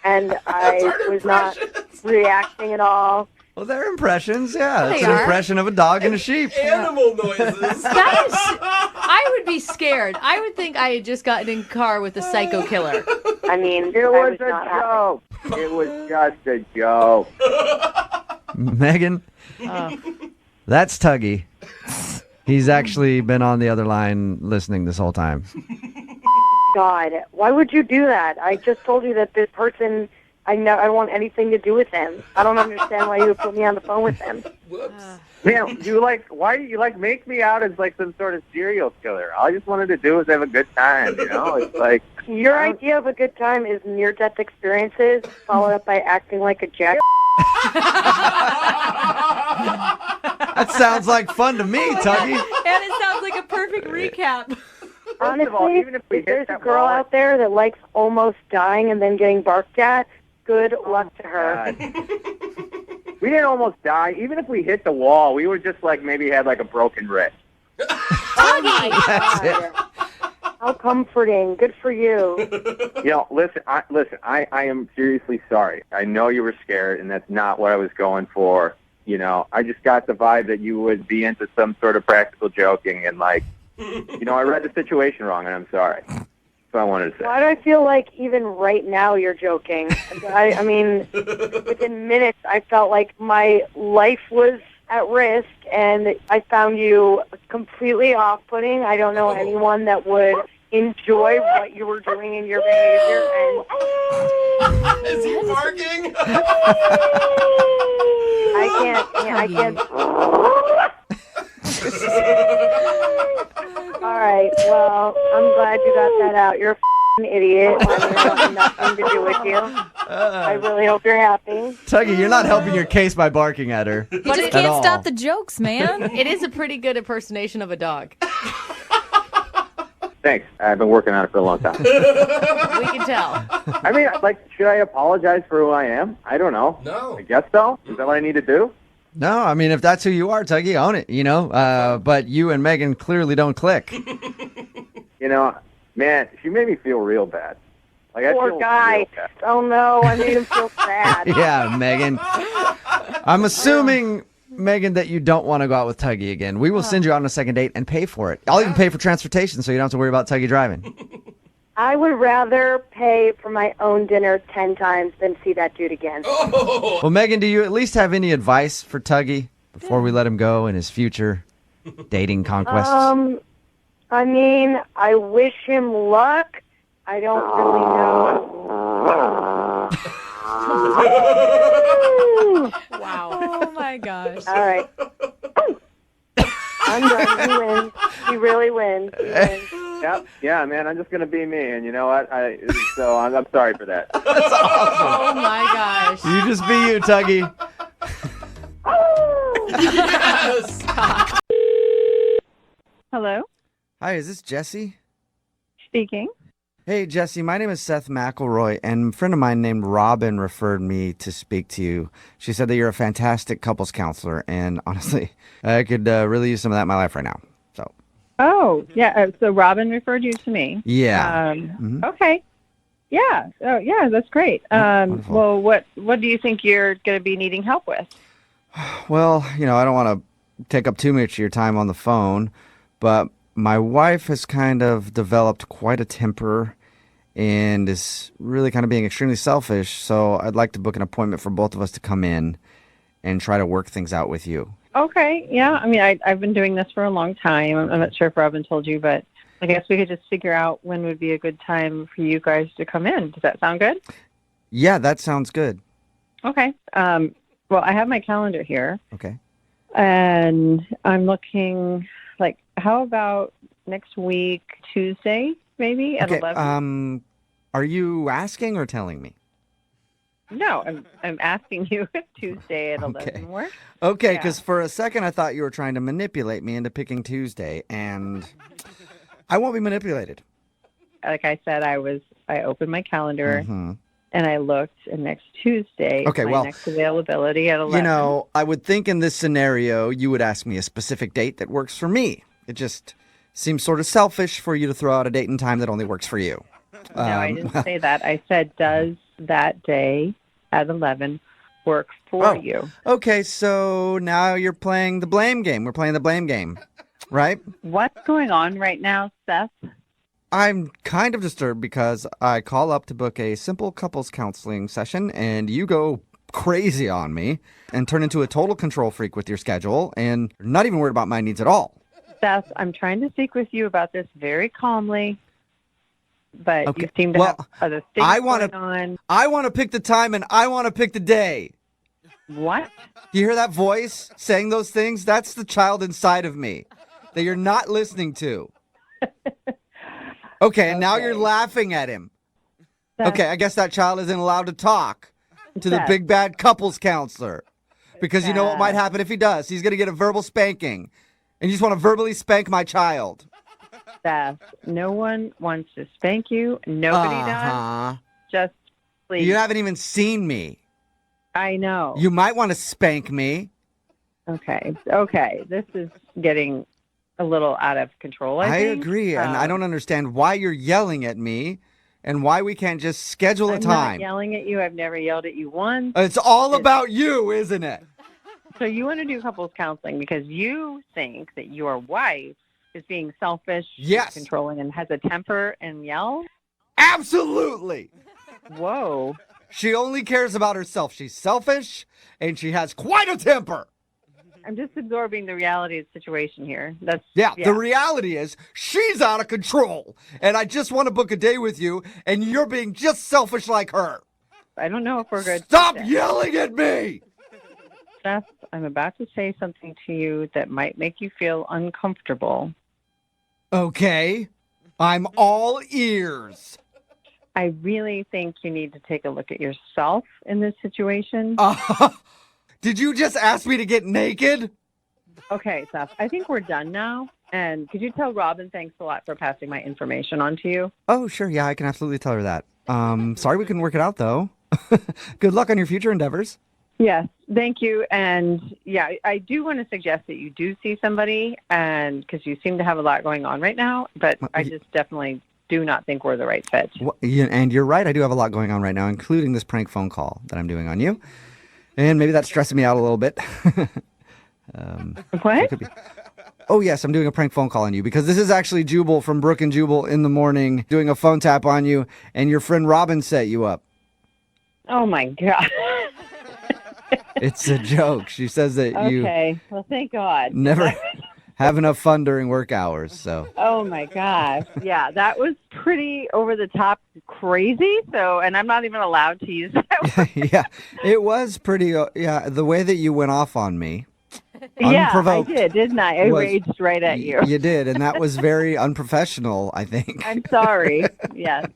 And I was not reacting at all. Well, they're impressions, yeah. They It's an are. impression of a dog and a sheep. Animal noises. That is, I would be scared. I would think I had just gotten in a car with a psycho killer. I mean, It I was a not happy. joke. It was just a joke. Megan, that's Tuggy. He's actually been on the other line listening this whole time. God, why would you do that? I just told you that this person, I don't want anything to do with him. I don't understand why you would put me on the phone with him. Whoops. Man, why do you make me out as like some sort of serial killer? All I just wanted to do was have a good time, you know? It's like Your idea of a good time is near-death experiences followed up by acting like a jack. That sounds like fun to me, Tuggy. And it sounds like a perfect recap. Honestly, of all, even if we if hit there's a that girl wall- out there that likes almost dying and then getting barked at, good luck to her. God. We didn't almost die. Even if we hit the wall, we would just like maybe had like a broken wrist. That's it. How comforting. Good for you. You know, listen, I am seriously sorry. I know you were scared, and that's not what I was going for. You know, I just got the vibe that you would be into some sort of practical joking, and like, you know, I read the situation wrong, and I'm sorry. That's what I wanted to say. Why do I feel like even right now you're joking? I mean, within minutes, I felt like my life was at risk, and I found you completely off-putting. I don't know anyone that would enjoy what you were doing in your behavior. And Is he barking? I can't. All right. Well, I'm glad you got that out. You're a f***ing idiot. I have nothing to do with you. I really hope you're happy. Tuggy, you're not helping your case by barking at her. You just At can't all. stop the jokes, man. It is a pretty good impersonation of a dog. Thanks. I've been working on it for a long time. We can tell. I mean, like, should I apologize for who I am? I don't know. No. I guess so. Is that what I need to do? No, I mean, if that's who you are, Tuggy, own it, you know? But you and Megan clearly don't click. You know, man, she made me feel real bad. Like, I Poor feel guy. real bad. Oh, no. I made him feel sad. Yeah, Megan. I'm assuming, Megan, that you don't want to go out with Tuggy again. We will send you out on a second date and pay for it. I'll even pay for transportation so you don't have to worry about Tuggy driving. I would rather pay for my own dinner 10 times than see that dude again. Well, Megan, do you at least have any advice for Tuggy before we let him go in his future dating conquests? I mean, I wish him luck. I don't really know. Wow. Oh my gosh. All right. I'm done. He wins. He really wins. He wins. Yep. Yeah, man, I'm just going to be me. And you know what? So I'm sorry for that. Oh my gosh. You just be you, Tuggy. Yes. Hello, Hi, is this Jesse? speaking. Hey, Jesse, my name is Seth McElroy, and a friend of mine named Robin referred me to speak to you. She said that you're a fantastic couples counselor, and honestly, I could really use some of that in my life right now. So, Oh, yeah. So Robin referred you to me. yeah. Okay. Yeah. Oh, yeah. That's great. Wonderful. Well, what do you think you're going to be needing help with? Well, you know, I don't want to take up too much of your time on the phone, but my wife has kind of developed quite a temper and is really kind of being extremely selfish. So I'd like to book an appointment for both of us to come in and try to work things out with you. Okay. Yeah. I mean, I've been doing this for a long time. I'm not sure if Robin told you, but I guess we could just figure out when would be a good time for you guys to come in. Does that sound good? Yeah, that sounds good. Okay. Well, I have my calendar here, Okay. and I'm looking like, how about next week, Tuesday, maybe at Okay. 11? Are you asking or telling me? No, I'm asking you if Tuesday at 11 works. Okay, because for a second I thought you were trying to manipulate me into picking Tuesday, and I won't be manipulated. Like I said, I opened my calendar Mm-hmm. and I looked, and next Tuesday is my next availability at 11. You know, I would think in this scenario you would ask me a specific date that works for me. It just seems sort of selfish for you to throw out a date and time that only works for you. No, I didn't say that. I said, does that day at 11 work for you? Okay, so now you're playing the blame game. We're playing the blame game, right? What's going on right now, Seth? I'm kind of disturbed because I call up to book a simple couples counseling session, and you go crazy on me and turn into a total control freak with your schedule, and you're not even worried about my needs at all. Seth, I'm trying to speak with you about this very calmly, but you seem to have other things going on. I want to pick the time, and I want to pick the day. What? You hear that voice saying those things? That's the child inside of me that you're not listening to. Okay, and now you're laughing at him. Okay, I guess that child isn't allowed to talk to the big bad couples counselor. Because you know what might happen if he does? He's going to get a verbal spanking. And you just want to verbally spank my child. Seth, no one wants to spank you. Nobody does. Just please. You haven't even seen me. I know. You might want to spank me. Okay. This is getting a little out of control, I think. Agree, and I don't understand why you're yelling at me and why we can't just schedule a time. I'm not yelling at you. I've never yelled at you once. It's all about you, isn't it? So you want to do couples counseling because you think that your wife is being selfish, controlling, and has a temper and yells? Absolutely. Whoa. She only cares about herself. She's selfish, and she has quite a temper. I'm just absorbing the reality of the situation here. The reality is she's out of control, and I just want to book a day with you, and you're being just selfish like her. I don't know if we're good. Stop yelling at me! Seth, I'm about to say something to you that might make you feel uncomfortable. Okay. I'm all ears. I really think you need to take a look at yourself in this situation. Did you just ask me to get naked? Okay, Seth, I think we're done now. And could you tell Robin thanks a lot for passing my information on to you? Oh, sure. Yeah, I can absolutely tell her that. Sorry we couldn't work it out, though. Good luck on your future endeavors. Yes, thank you. And yeah, I do want to suggest that you do see somebody, and because you seem to have a lot going on right now, but I just definitely do not think we're the right fit. And you're right. I do have a lot going on right now, including this prank phone call that I'm doing on you. And maybe that's stressing me out a little bit. What? Oh, yes, I'm doing a prank phone call on you because this is actually Jubal from Brooke and Jubal in the morning doing a phone tap on you, and your friend Robin set you up. Oh, my God. It's a joke. She says that you well, thank God. never have enough fun during work hours. So. Oh, my gosh. Yeah, that was pretty over the top crazy. And I'm not even allowed to use that word. Yeah, it was pretty. The way that you went off on me. Yeah, I did, didn't I? I raged right at you. You did, and that was very unprofessional, I think. I'm sorry. Yes,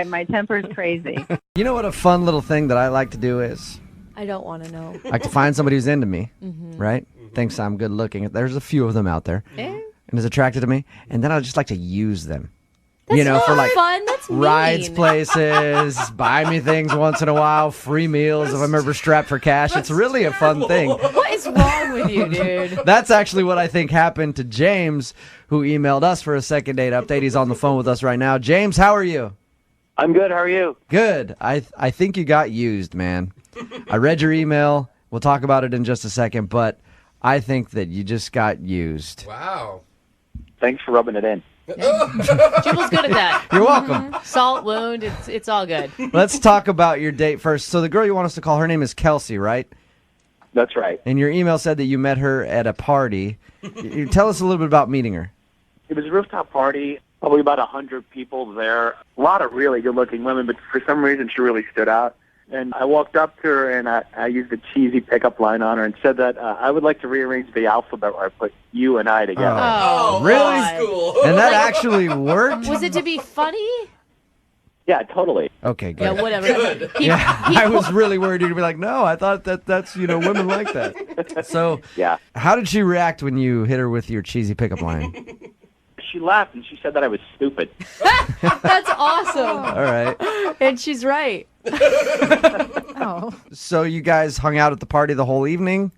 my temper's crazy. You know what a fun little thing that I like to do is? I don't want to know. I like to find somebody who's into me, right? Thinks I'm good looking. There's a few of them out there, and is attracted to me, and then I just like to use them. That's for like fun. That's rides, mean. places, buy me things once in a while, free meals if I'm ever strapped for cash. It's really a fun thing. What is wrong with you, dude? That's actually what I think happened to James, who emailed us for a second date update. He's on the phone with us right now. James, how are you? I'm good. How are you? Good. I think you got used, man. I read your email. We'll talk about it in just a second, but I think that you just got used. Wow. Thanks for rubbing it in. Jubal's good at that. You're welcome. Salt wound. It's all good. Let's talk about your date first. So the girl you want us to call, her name is Kelsey, right? That's right. And your email said that you met her at a party. You tell us a little bit about meeting her. It was a rooftop party, probably about 100 people there. A lot of really good-looking women, but for some reason she really stood out. And I walked up to her, and I used a cheesy pickup line on her and said that I would like to rearrange the alphabet where I put you and I together. Oh, really? Cool. And that actually worked? Was it to be funny? Yeah, totally. Okay, good. Yeah, whatever. I was really worried you'd be like, no, I thought that's, women like that. So, Yeah. how did she react when you hit her with your cheesy pickup line? She laughed and she said that I was stupid. That's awesome. All right. And she's right. Oh. So you guys hung out at the party the whole evening?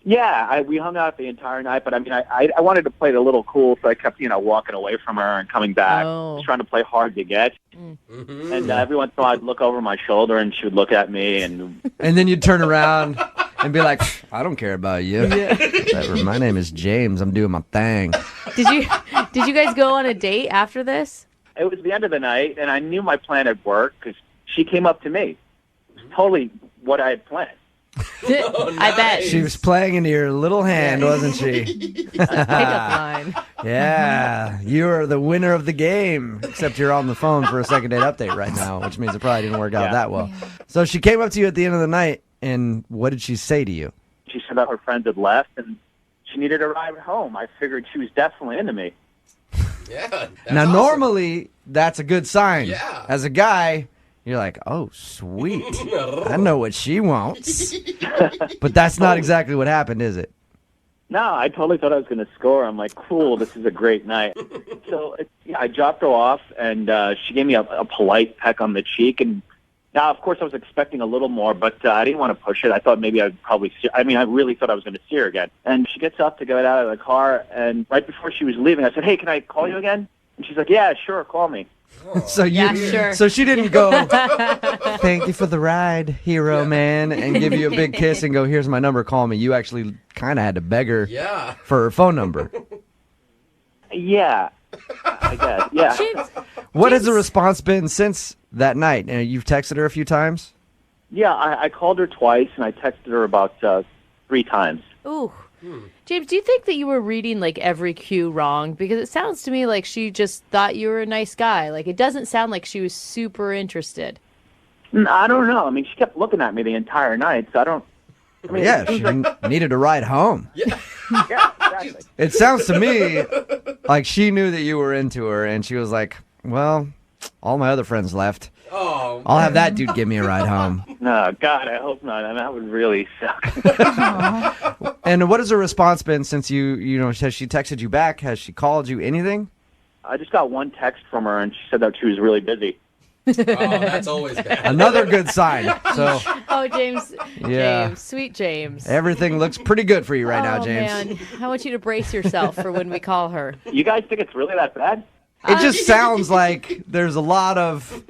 Yeah, we hung out the entire night, but I mean, I wanted to play it a little cool, so I kept, walking away from her and coming back, just trying to play hard to get. Mm-hmm. And every once in a while, I'd look over my shoulder, and she would look at me, and then you'd turn around and be like, I don't care about you. Whatever. My name is James. I'm doing my thing. Did you guys go on a date after this? it was the end of the night, and I knew my plan had worked because she came up to me. It was totally what I had planned. I bet. She was playing into your little hand, wasn't she? Pickup line. Yeah, you're the winner of the game, except you're on the phone for a second date update right now, which means it probably didn't work out that well. So she came up to you at the end of the night, and what did she say to you? She said that her friends had left, and she needed a ride home. I figured she was definitely into me. Yeah. That's Now, awesome. normally, that's a good sign. Yeah. As a guy, you're like, oh, sweet. I know what she wants. But that's not exactly what happened, is it? No, I totally thought I was going to score. I'm like, cool, this is a great night. So I dropped her off, and she gave me a polite peck on the cheek. And now, of course, I was expecting a little more, but I didn't want to push it. I thought maybe I'd probably I really thought I was going to see her again. And she gets up to get out of the car, and right before she was leaving, I said, hey, can I call you again? And she's like, yeah, sure, call me. So So she didn't go, thank you for the ride, hero man, and give you a big kiss and go, here's my number, call me. You actually kind of had to beg her for her phone number. Yeah, I guess. Yeah. What has the response been since that night? You've texted her a few times? Yeah, I called her twice, and I texted her about 3 times. Ooh. James, do you think that you were reading like every cue wrong? Because it sounds to me like she just thought you were a nice guy. Like it doesn't sound like she was super interested. I don't know. I mean, she kept looking at me the entire night, so I don't. I mean, Yeah, she needed a ride home. Yeah, exactly. It sounds to me like she knew that you were into her, and she was like, well, all my other friends left. Oh, I'll have that dude give me a ride home. No, God, I hope not. I mean, that would really suck. And what has her response been since has she texted you back? Has she called you anything? I just got one text from her, and she said that she was really busy. oh, that's always bad. Another good sign. So, Oh, James. Yeah. James. Sweet James. everything looks pretty good for you right now, Oh, James. man. I want you to brace yourself for when we call her. You guys think it's really that bad? It just sounds like there's a lot of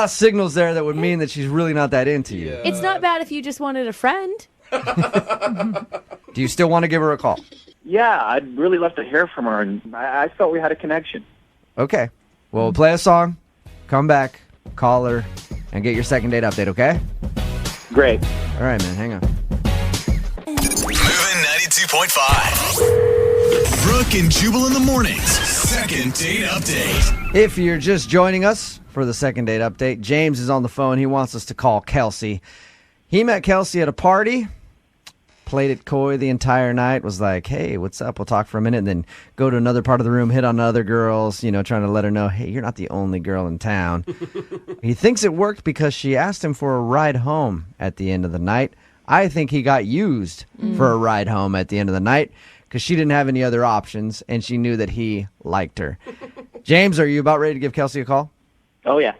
signals there that would mean that she's really not that into you. It's not bad if you just wanted a friend. Do you still want to give her a call? Yeah, I'd really love to hear from her, and I felt we had a connection. Okay. Well, we'll play a song, come back, call her, and get your second date update, okay? Great. All right, man, hang on. Moving 92.5. Brooke and Jubal in the mornings. Second date update. If you're just joining us for the second date update, James is on the phone. He wants us to call Kelsey. He met Kelsey at a party, played it coy the entire night, was like, hey, what's up? We'll talk for a minute, and then go to another part of the room, hit on other girls, trying to let her know, hey, you're not the only girl in town. He thinks it worked because she asked him for a ride home at the end of the night. I think he got used for a ride home at the end of the night because she didn't have any other options, and she knew that he liked her. James, are you about ready to give Kelsey a call? Oh, yeah.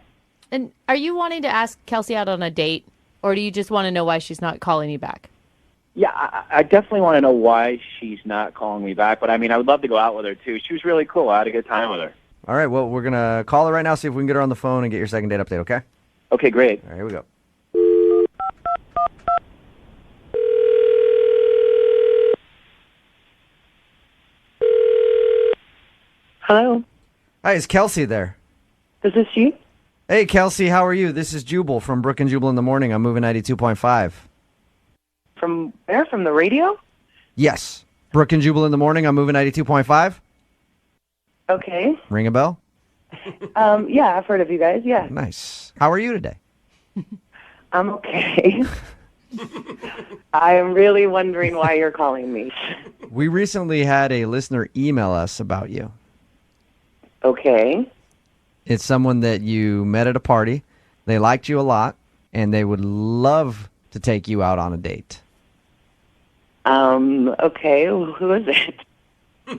And are you wanting to ask Kelsey out on a date, or do you just want to know why she's not calling you back? Yeah, I definitely want to know why she's not calling me back, but I mean, I would love to go out with her, too. She was really cool. I had a good time with her. All right, well, we're going to call her right now, see if we can get her on the phone and get your second date update, okay? Okay, great. All right, here we go. Hello, Hi, is Kelsey there? is this she? Hey, Kelsey, how are you? This is Jubal from Brooke and Jubal in the morning. I'm moving 92.5. From where? From the radio? Yes. Brooke and Jubal in the morning. I'm moving 92.5. Okay. Ring a bell? Yeah, I've heard of you guys. Yeah, Nice. How are you today? I'm okay. I am really wondering why you're calling me. We recently had a listener email us about you. Okay. It's someone that you met at a party. They liked you a lot, and they would love to take you out on a date. Okay, who is it?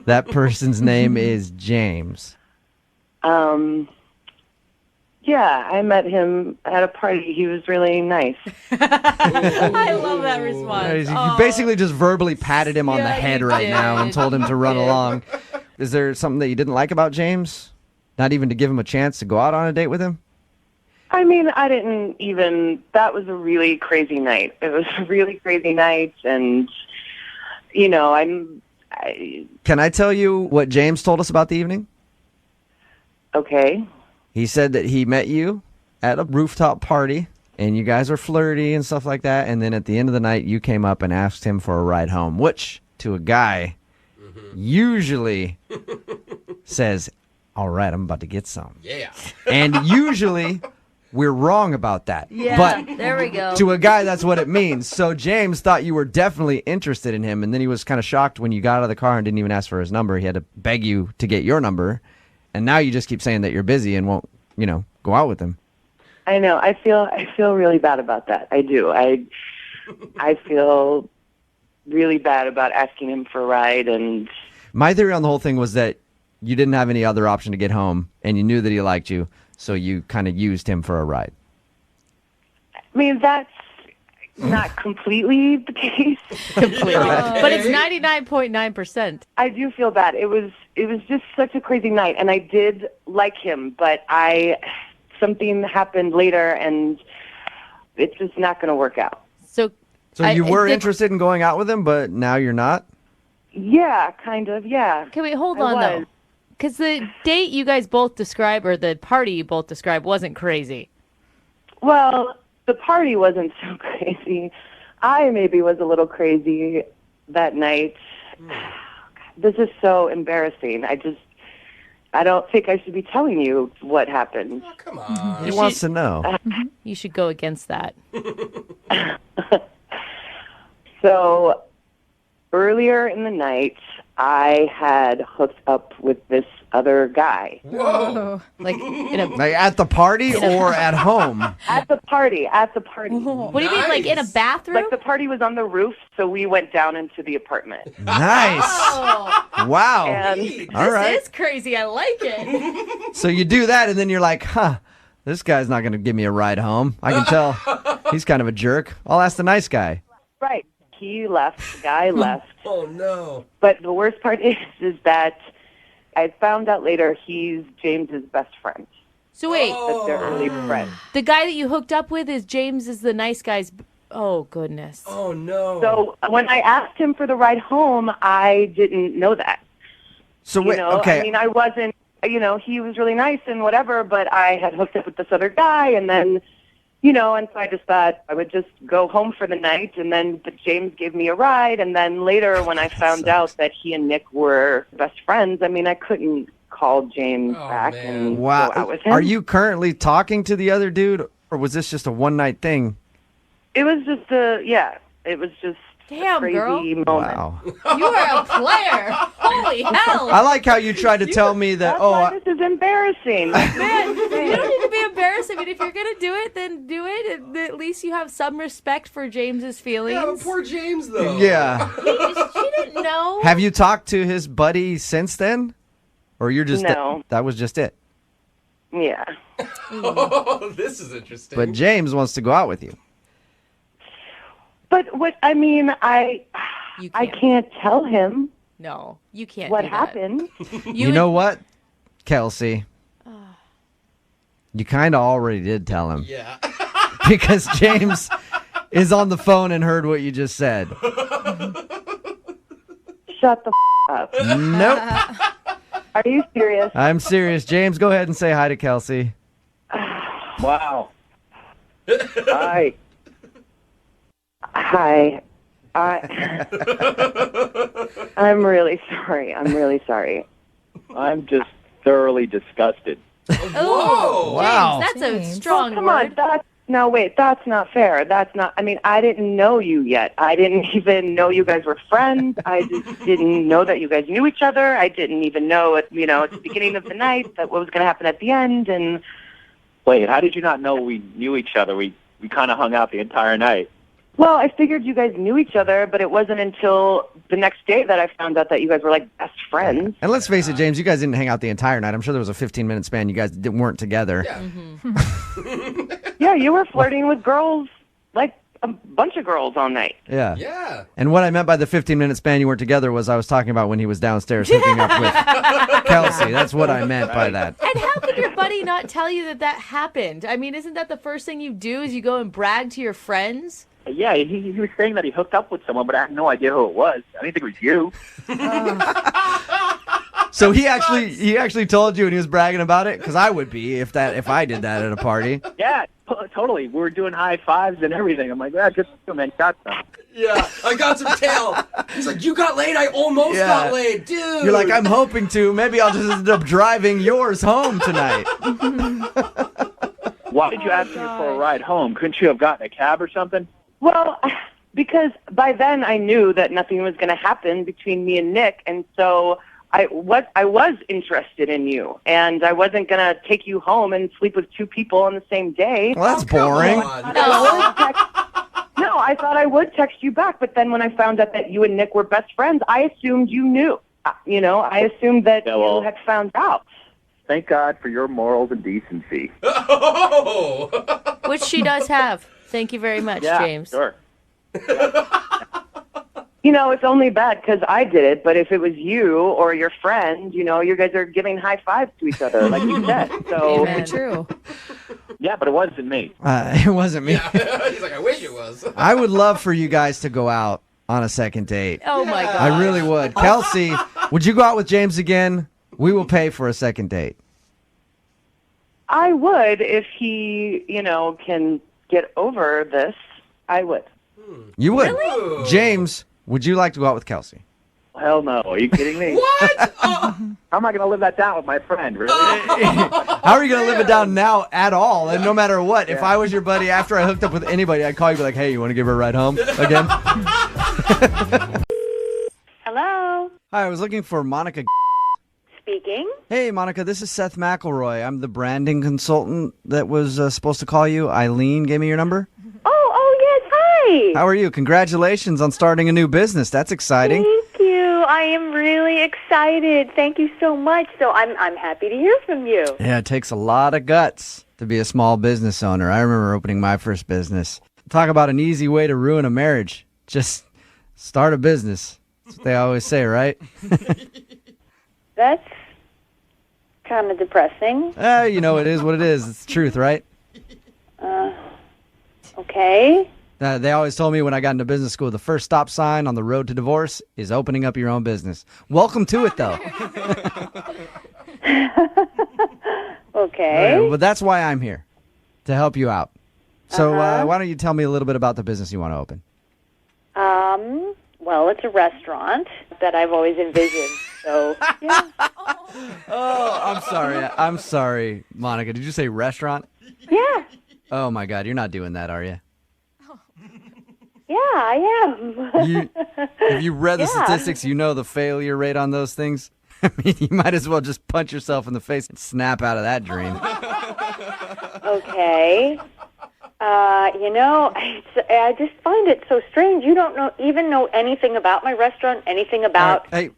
That person's name is James. Yeah, I met him at a party. He was really nice. I love that response. You basically just verbally patted him on the head right now and told him to run along. Is there something that you didn't like about James? Not even to give him a chance to go out on a date with him? I mean, I didn't even, that was a really crazy night. It was a really crazy night, and, you know, Can I tell you what James told us about the evening? Okay. He said that he met you at a rooftop party, and you guys were flirty and stuff like that, and then at the end of the night, you came up and asked him for a ride home, which, to a guy, usually says, all right, I'm about to get some. Yeah. And usually, we're wrong about that. Yeah, but there we go. To a guy, that's what it means. So James thought you were definitely interested in him, and then he was kind of shocked when you got out of the car and didn't even ask for his number. He had to beg you to get your number. And now you just keep saying that you're busy and won't, go out with him. I know. I feel really bad about that. I do. I feel really bad about asking him for a ride. And my theory on the whole thing was that you didn't have any other option to get home, and you knew that he liked you, so you kind of used him for a ride. I mean, that's not completely the case. Completely. But it's 99.9%. I do feel bad. It was just such a crazy night, and I did like him, but something happened later, and it's just not going to work out. So you were interested in going out with him, but now you're not? Yeah, kind of, yeah. Okay, wait, hold on, though. Because the date you guys both describe, or the party you both describe, wasn't crazy. Well, the party wasn't so crazy. I maybe was a little crazy that night. This is so embarrassing. I don't think I should be telling you what happened. Oh, come on. He wants to know. You should go against that. So, earlier in the night, I had hooked up with this other guy. Whoa. Like at the party or at home? At the party. What do you mean, like in a bathroom? Like the party was on the roof, so we went down into the apartment. Nice. Wow. All right. This is crazy. I like it. So you do that, and then you're like, this guy's not going to give me a ride home. I can tell he's kind of a jerk. I'll ask the nice guy. Right. He left. The guy left. Oh, no. But the worst part is that I found out later he's James's best friend. So wait. That they're early friends. The guy that you hooked up with is James is the nice guy's... Oh, goodness. Oh, no. So when I asked him for the ride home, I didn't know that. So wait, okay. I mean, I wasn't, he was really nice and whatever, but I had hooked up with this other guy, and then... and so I just thought I would just go home for the night, and then James gave me a ride, and then later when I found out that he and Nick were best friends, I mean, I couldn't call James back and go out with him. Are you currently talking to the other dude, or was this just a one-night thing? It was just it was just a crazy moment. Wow. You are a player. Holy hell. I like how you tried to tell me that, this is embarrassing. Man, you don't need to be embarrassed. I mean, if you're going to do it, then do it. And at least you have some respect for James's feelings. Yeah, poor James, though. Yeah. She didn't know. Have you talked to his buddy since then? Or you're just... No. That was just it? Yeah. Oh, this is interesting. But James wants to go out with you. But I can't tell him. No, you can't. What do that. happened? You know what, Kelsey? You kind of already did tell him. Yeah. Because James is on the phone and heard what you just said. Shut the up. Nope. Are you serious? I'm serious. James, go ahead and say hi to Kelsey. Wow. Hi. Hi. I'm really sorry. I'm just thoroughly disgusted. Oh, wow. James, that's a strong Come word. on, No, wait, that's not fair. That's not, I mean, I didn't know you yet. I didn't even know you guys were friends. I just didn't know that you guys knew each other. I didn't even know at the beginning of the night that what was going to happen at the end. And Wait, how did you not know we knew each other? We kind of hung out the entire night. well, I figured you guys knew each other, but it wasn't until the next day that I found out that you guys were like best friends. And let's face it, James, you guys didn't hang out the entire night. I'm sure there was a 15-minute span you guys weren't together. Yeah. Yeah, you were flirting with girls, like a bunch of girls all night. Yeah. Yeah. And what I meant by the 15-minute span you weren't together was I was talking about when he was downstairs hooking up with Kelsey. That's what I meant by that. And how could your buddy not tell you that happened? I mean, isn't that the first thing you do is you go and brag to your friends? Yeah, he was saying that he hooked up with someone, but I had no idea who it was. I didn't think it was you. So he actually told you and he was bragging about it? Because I would be if I did that at a party. Yeah, totally. We were doing high fives and everything. I'm like, good for you, man. Got some. Yeah, I got some tail. He's like, you got laid? I almost Yeah. got laid, dude. You're like, I'm hoping to. Maybe I'll just end up driving yours home tonight. Why did you ask me for a ride home? Couldn't you have gotten a cab or something? Well, because by then I knew that nothing was going to happen between me and Nick, and so I was interested in you, and I wasn't going to take you home and sleep with two people on the same day. Well, that's boring. No, I thought I would text you back, but then when I found out that you and Nick were best friends, I assumed you knew. I assumed that you had found out. Thank God for your morals and decency. Oh. Which she does have. Thank you very much, Yeah, James. sure. It's only bad because I did it, but if it was you or your friend, you guys are giving high fives to each other, like you said. So Very true. Yeah, but it wasn't me. It wasn't me. He's like, I wish it was. I would love for you guys to go out on a second date. Oh, my God. I really would. Kelsey, would you go out with James again? We will pay for a second date. I would if he, can get over this. I would. You would? Really? James, would you like to go out with Kelsey? Hell no. Are you kidding me? What? How am I going to live that down with my friend, really? How are you going to live it down now at all? And no matter what, if I was your buddy after I hooked up with anybody, I'd call you and be like, hey, you want to give her a ride home again? Hello. Hi, I was looking for Monica. Speaking. Hey, Monica, this is Seth McElroy. I'm the branding consultant that was supposed to call you. Eileen gave me your number. Oh, yes. Hi. How are you? Congratulations on starting a new business. That's exciting. Thank you. I am really excited. Thank you so much. So I'm happy to hear from you. Yeah, it takes a lot of guts to be a small business owner. I remember opening my first business. Talk about an easy way to ruin a marriage. Just start a business. That's what they always say, right? That's kind of depressing. It is what it is. It's the truth, right? Okay. They always told me when I got into business school, the first stop sign on the road to divorce is opening up your own business. Welcome to it, though. Okay. Well, that's why I'm here, to help you out. So why don't you tell me a little bit about the business you want to open? Well, it's a restaurant that I've always envisioned. So, yeah. Oh, I'm sorry, Monica. Did you say restaurant? Yeah. Oh, my God. You're not doing that, are you? Yeah, I am. Have you read the statistics? You know the failure rate on those things? I mean, you might as well just punch yourself in the face and snap out of that dream. Okay. I just find it so strange. You don't even know anything about my restaurant, anything about... Hey,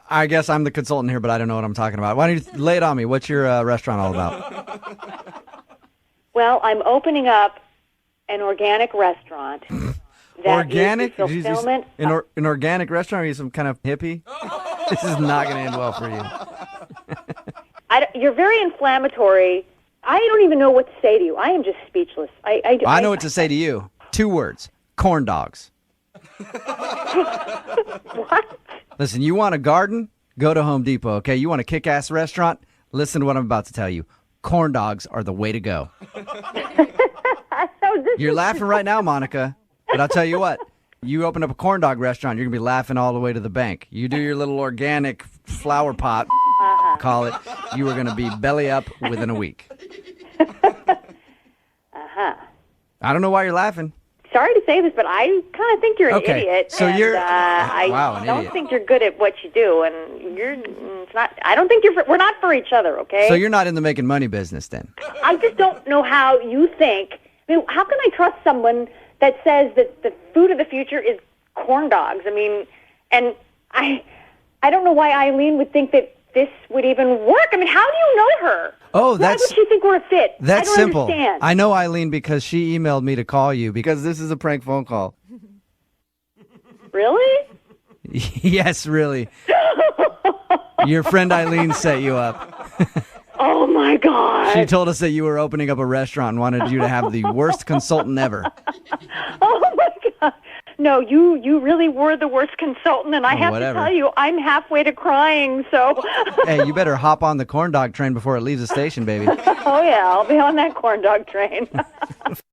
I guess I'm the consultant here, but I don't know what I'm talking about. Why don't you lay it on me? What's your restaurant all about? Well, I'm opening up an organic restaurant. Organic? Is the fulfillment... An organic restaurant? Are you some kind of hippie? This is not going to end well for you. You're very inflammatory. I don't even know what to say to you. I am just speechless. I know what to say to you. 2 words. Corn dogs. What? Listen, you want a garden? Go to Home Depot, okay? You want a kick-ass restaurant? Listen to what I'm about to tell you. Corn dogs are the way to go. You're laughing right now, Monica, but I'll tell you what. You open up a corn dog restaurant, you're going to be laughing all the way to the bank. You do your little organic flower pot, call it, you are going to be belly up within a week. I don't know why you're laughing. Sorry to say this, but I kind of think you're an idiot. So and, you're I an don't idiot. think you're good at what you do, and it's not. I don't think we're not for each other. Okay. So you're not in the making money business then? I just don't know how you think. I mean, how can I trust someone that says that the food of the future is corn dogs? I mean, and I don't know why Eileen would think that this would even work. I mean, how do you know her? Oh, why would she think we're a fit? That's I don't simple. Understand. I know Eileen because she emailed me to call you because this is a prank phone call. Really? Yes, really. Your friend Eileen set you up. Oh my God. She told us that you were opening up a restaurant and wanted you to have the worst consultant ever. Oh my God. No, you really were the worst consultant, and I have whatever. to tell you, I'm halfway to crying, so... Hey, you better hop on the corn dog train before it leaves the station, baby. Oh yeah, I'll be on that corn dog train.